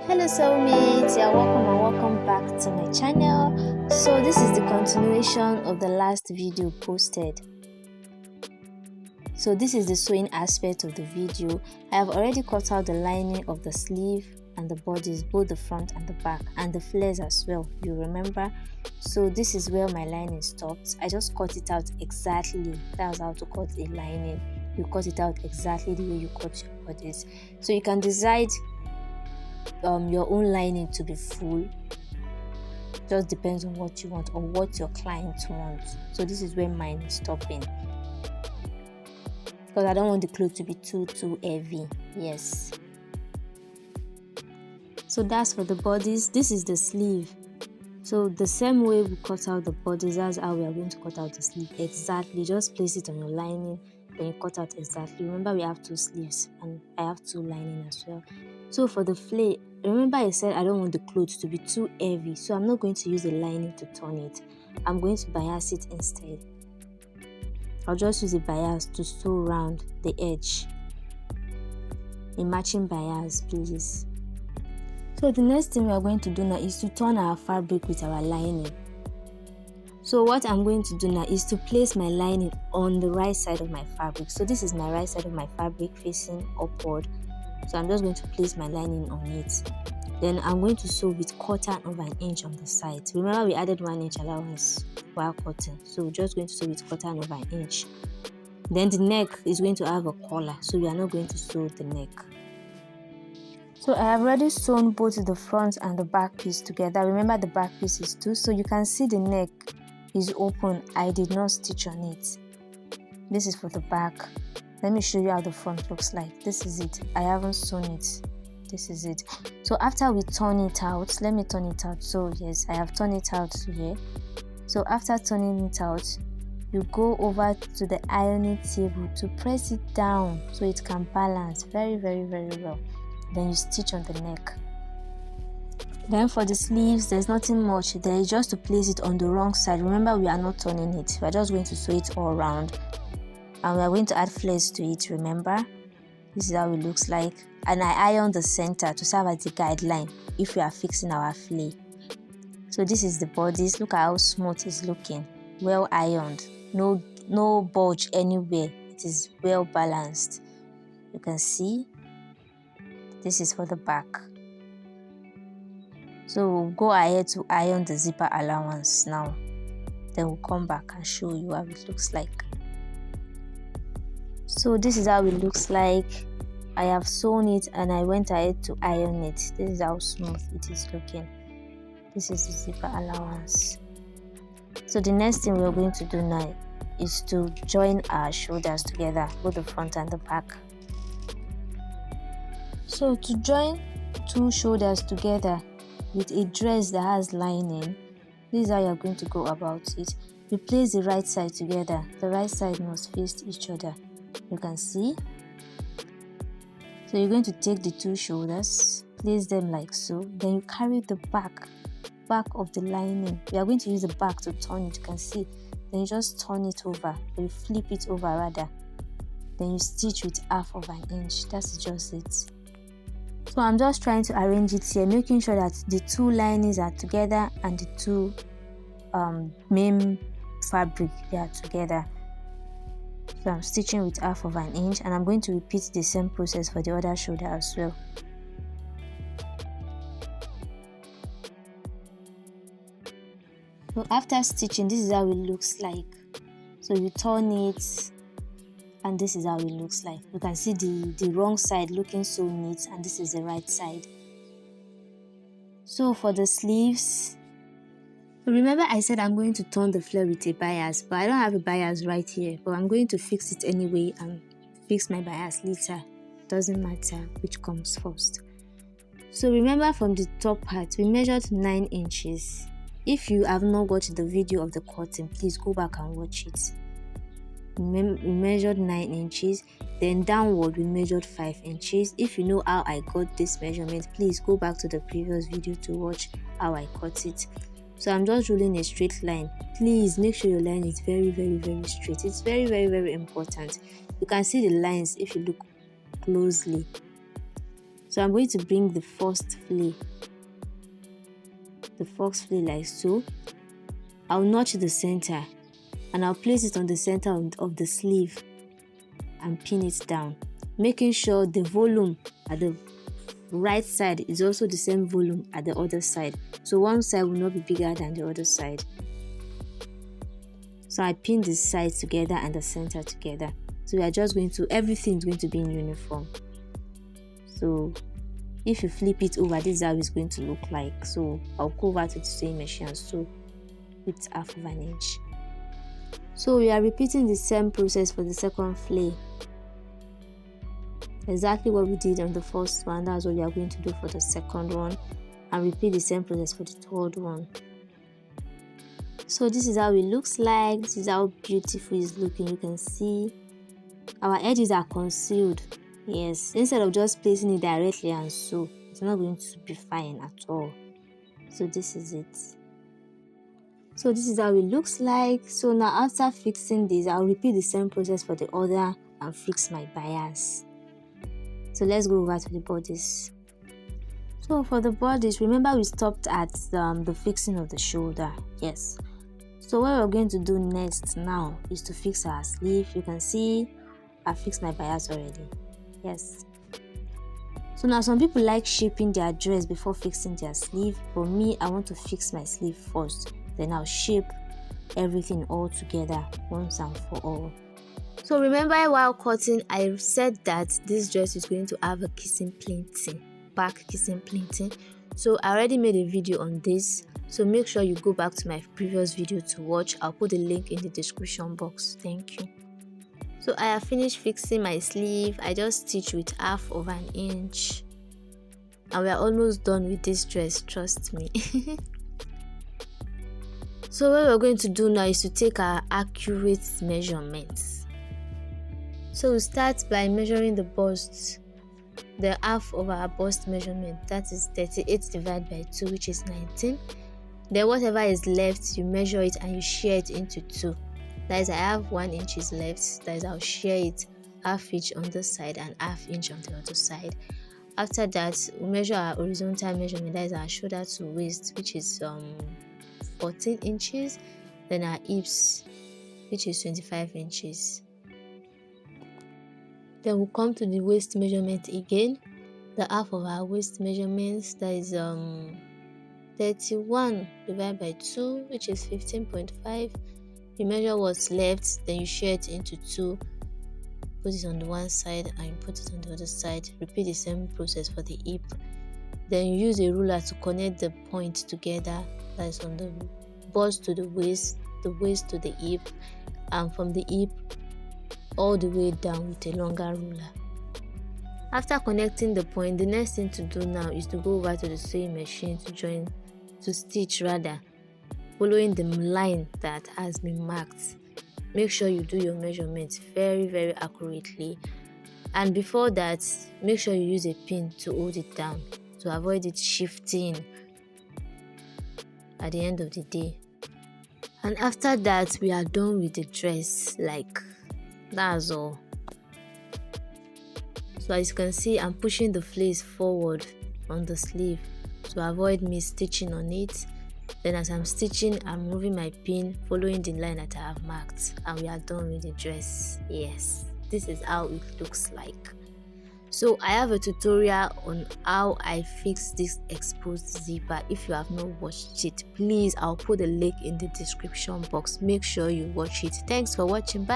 Hello soulmates, you're welcome and welcome back to my channel. So this is the continuation of the last video posted. So this is the sewing aspect of the video. I have already cut out the lining of the sleeve and the bodice, both the front and the back, and the flares as well, you remember. So this is where my lining stopped. I just cut it out exactly. That's how to cut a lining. You cut it out exactly the way you cut your bodice. So you can decide your own lining to be full. Just depends on what you want or what your client wants. So this is where mine is stopping, because I don't want the clothes to be too heavy. Yes. So that's for the bodice. This is the sleeve. So the same way we cut out the bodice, that's how we are going to cut out the sleeve. Exactly. Just place it on your lining, then you cut out exactly. Remember, we have 2 sleeves and I have 2 lining as well. So for the flare, remember I said I don't want the clothes to be too heavy, so I'm not going to use a lining to turn it. I'm going to bias it instead. I'll just use a bias to sew around the edge. A matching bias, please. So the next thing we are going to do now is to turn our fabric with our lining. So what I'm going to do now is to place my lining on the right side of my fabric. So this is my right side of my fabric facing upward. So I'm just going to place my lining on it. Then I'm going to sew with 1/4 inch on the side. Remember, we added 1 inch allowance while cutting. So we're just going to sew with 1/4 inch. Then the neck is going to have a collar, so we are not going to sew the neck. So I have already sewn both the front and the back piece together. Remember, the back piece is 2, so you can see the neck is open. I did not stitch on it. This is for the back. Let me show you how the front looks like. This is it. I haven't sewn it. This is it. So after we turn it out, let me turn it out. So yes, I have turned it out here. So after turning it out, you go over to the ironing table to press it down so it can balance very well. Then you stitch on the neck. Then for the sleeves, there's nothing much. There is just to place it on the wrong side. Remember, we are not turning it. We are just going to sew it all around. And we are going to add flares to it, remember. This is how it looks like. And I iron the center to serve as the guideline if we are fixing our flare. So this is the bodice. Look at how smooth it's looking. Well ironed. No bulge anywhere. It is well balanced. You can see. This is for the back. So we'll go ahead to iron the zipper allowance now. Then we'll come back and show you how it looks like. So this is how it looks like. I have sewn it and I went ahead to iron it. This is how smooth it is looking. This is the zipper allowance. So the next thing we're going to do now is to join our shoulders together, both the front and the back. So to join 2 shoulders together with a dress that has lining, this is how you're going to go about it. You place the right side together. The right side must face each other. You can see. So you're going to take the 2 shoulders, place them like so. Then you carry the back of the lining. We are going to use the back to turn it. You can see. Then you just turn it over, or you flip it over rather. Then you stitch with 1/2 inch. That's just it. So I'm just trying to arrange it here, making sure that the 2 linings are together and the 2 main fabric, they are together. So I'm stitching with 1/2 inch, and I'm going to repeat the same process for the other shoulder as well. So after stitching, this is how it looks like. So you turn it and this is how it looks like. You can see the wrong side looking so neat, and this is the right side. So for the sleeves, remember I said I'm going to turn the flare with a bias, but I don't have a bias right here, but I'm going to fix it anyway and fix my bias later. Doesn't matter which comes first. So remember, from the top part we measured 9 inches. If you have not watched the video of the cutting, please go back and watch it. We measured 9 inches, then downward we measured 5 inches. If you know how I got this measurement, please go back to the previous video to watch how I cut it. So I'm just drawing a straight line. Please make sure your line is very straight. It's very important. You can see the lines if you look closely. So I'm going to bring the first flay like so. I'll notch the center and I'll place it on the center of the sleeve and pin it down, making sure the volume at the right side is also the same volume at the other side, so one side will not be bigger than the other side. So I pin the sides together and the center together. So we are just going to, everything is going to be in uniform. So if you flip it over, this is how it's going to look like. So I'll go over to the sewing machine and sew with 1/2 inch. So we are repeating the same process for the second flay. Exactly what we did on the first one, that's what we are going to do for the second one, and repeat the same process for the third one. So this is how it looks like. This is how beautiful it's looking. You can see our edges are concealed. Yes, instead of just placing it directly and sew, it's not going to be fine at all. So this is it. So this is how it looks like. So now after fixing this, I'll repeat the same process for the other and fix my bias. So let's go over to the bodice. So for the bodice, remember we stopped at the fixing of the shoulder. Yes. So what we're going to do next now is to fix our sleeve. You can see I fixed my bias already. Yes. So now some people like shaping their dress before fixing their sleeve. For me, I want to fix my sleeve first. Then I'll shape everything all together once and for all. So remember while cutting, I said that this dress is going to have a kissing pleating, back kissing pleating. So I already made a video on this. So make sure you go back to my previous video to watch. I'll put the link in the description box. Thank you. So I have finished fixing my sleeve. I just stitched with 1/2 inch. And we are almost done with this dress, trust me. So what we're going to do now is to take our accurate measurements. So we start by measuring the bust, the half of our bust measurement, that is 38 divided by 2, which is 19. Then whatever is left, you measure it and you share it into 2. That is, I have 1 inch is left, that is, I'll share it 1/2 inch on this side and 1/2 inch on the other side. After that, we measure our horizontal measurement, that is our shoulder to waist, which is 14 inches. Then our hips, which is 25 inches. Then we'll come to the waist measurement again. The half of our waist measurements, that is 31 divided by 2, which is 15.5. You measure what's left, then you share it into 2. Put it on the one side and you put it on the other side. Repeat the same process for the hip. Then you use a ruler to connect the points together. That is on the bust to the waist to the hip, and from the hip all the way down with a longer ruler. After connecting the point, the next thing to do now is to go over to the sewing machine to stitch rather, following the line that has been marked. Make sure you do your measurements very, very accurately, and before that, make sure you use a pin to hold it down to avoid it shifting at the end of the day. And after that, we are done with the dress. Like, that's all. So as you can see, I'm pushing the flace forward on the sleeve to avoid me stitching on it. Then as I'm stitching, I'm moving my pin following the line that I have marked, and we are done with the dress. Yes, this is how it looks like. So I have a tutorial on how I fix this exposed zipper. If you have not watched it, please, I'll put the link in the description box. Make sure you watch it. Thanks for watching. Bye.